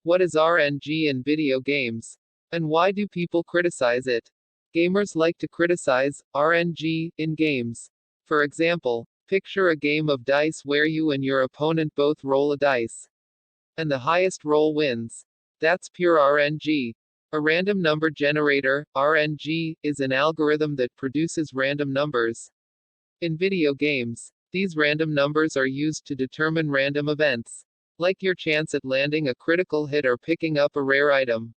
What is RNG in video games? And why do people criticize it? Gamers like to criticize RNG in games. For example, picture a game of dice where you and your opponent both roll a dice. And the highest roll wins. That's pure RNG. A random number generator, RNG, is an algorithm that produces random numbers. In video games, these random numbers are used to determine random events, like your chance at landing a critical hit or picking up a rare item.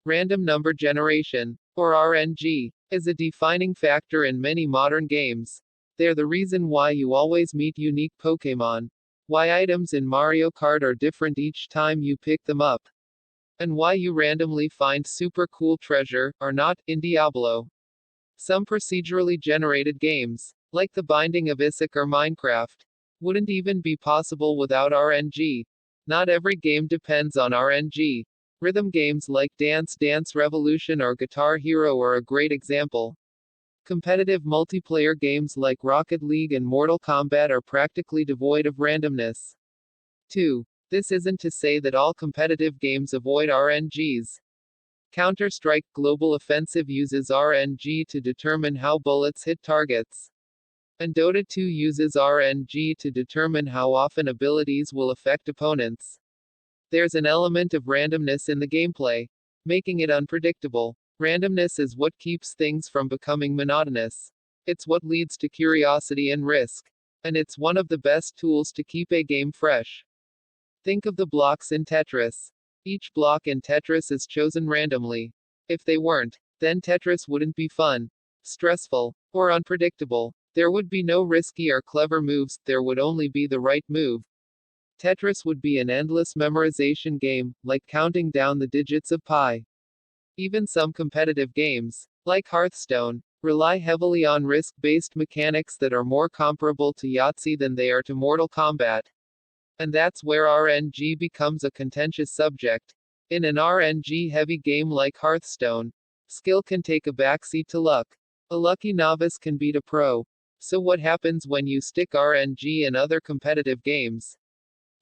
Random number generation, or RNG, is a defining factor in many modern games. They're the reason why you always meet unique Pokémon, why items in Mario Kart are different each time you pick them up, and why you randomly find super cool treasure, or not, in Diablo. Some procedurally generated games, like the Binding of Issac or Minecraft, wouldn't even be possible without RNG. Not every game depends on RNG. Rhythm games like Dance Dance Revolution or Guitar Hero are a great example. Competitive multiplayer games like Rocket League and Mortal Kombat are practically devoid of randomness. 2. This isn't to say that all competitive games avoid RNGs. Counter-Strike Global Offensive uses RNG to determine how bullets hit targets. And Dota 2 uses RNG to determine how often abilities will affect opponents. There's an element of randomness in the gameplay, making it unpredictable. Randomness is what keeps things from becoming monotonous. It's what leads to curiosity and risk. And it's one of the best tools to keep a game fresh. Think of the blocks in Tetris. Each block in Tetris is chosen randomly. If they weren't, then Tetris wouldn't be fun, stressful, or unpredictable. There would be no risky or clever moves, there would only be the right move. Tetris would be an endless memorization game, like counting down the digits of pi. Even some competitive games, like Hearthstone, rely heavily on risk-based mechanics that are more comparable to Yahtzee than they are to Mortal Kombat. And that's where RNG becomes a contentious subject. In an RNG-heavy game like Hearthstone, skill can take a backseat to luck. A lucky novice can beat a pro. So what happens when you stick RNG in other competitive games,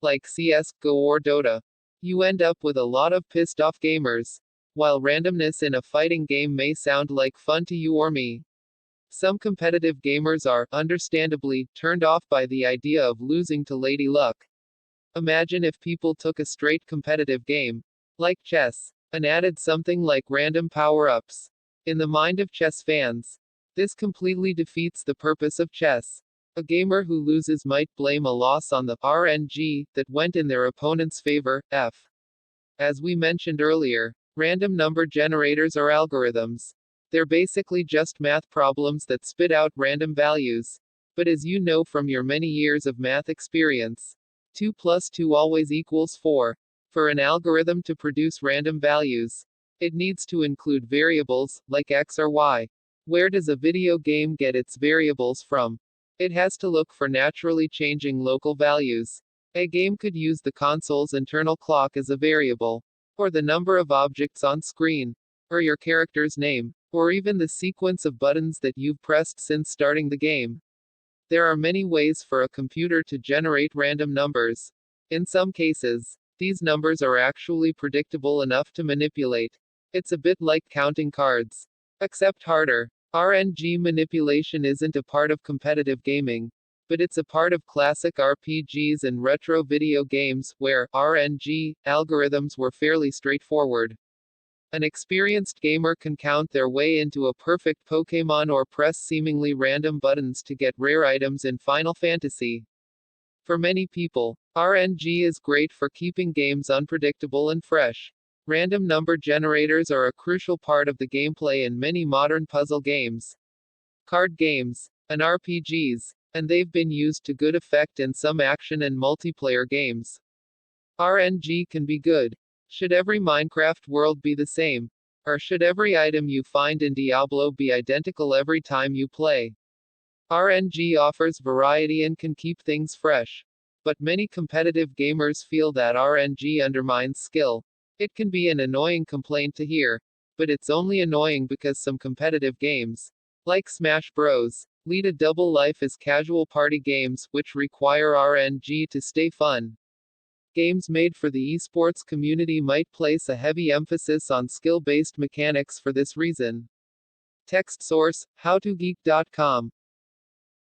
like CS::GO or Dota? You end up with a lot of pissed-off gamers. While randomness in a fighting game may sound like fun to you or me, some competitive gamers are, understandably, turned off by the idea of losing to Lady Luck. Imagine if people took a straight competitive game, like chess, and added something like random power-ups. In the mind of chess fans, this completely defeats the purpose of chess. A gamer who loses might blame a loss on the RNG that went in their opponent's favor. As we mentioned earlier, random number generators are algorithms. They're basically just math problems that spit out random values. But as you know from your many years of math experience, 2 plus 2 always equals 4. For an algorithm to produce random values, it needs to include variables, like x or y. Where does a video game get its variables from? It has to look for naturally changing local values. A game could use the console's internal clock as a variable, or the number of objects on screen, or your character's name, or even the sequence of buttons that you've pressed since starting the game. There are many ways for a computer to generate random numbers. In some cases, these numbers are actually predictable enough to manipulate. It's a bit like counting cards, except harder. RNG manipulation isn't a part of competitive gaming, but it's a part of classic RPGs and retro video games, where RNG algorithms were fairly straightforward. An experienced gamer can count their way into a perfect Pokémon or press seemingly random buttons to get rare items in Final Fantasy. For many people, RNG is great for keeping games unpredictable and fresh. Random number generators are a crucial part of the gameplay in many modern puzzle games, card games, and RPGs, and they've been used to good effect in some action and multiplayer games. RNG can be good. Should every Minecraft world be the same? Or should every item you find in Diablo be identical every time you play? RNG offers variety and can keep things fresh. But many competitive gamers feel that RNG undermines skill. It can be an annoying complaint to hear, but it's only annoying because some competitive games, like Smash Bros., lead a double life as casual party games, which require RNG to stay fun. Games made for the esports community might place a heavy emphasis on skill-based mechanics for this reason. Text source: howtogeek.com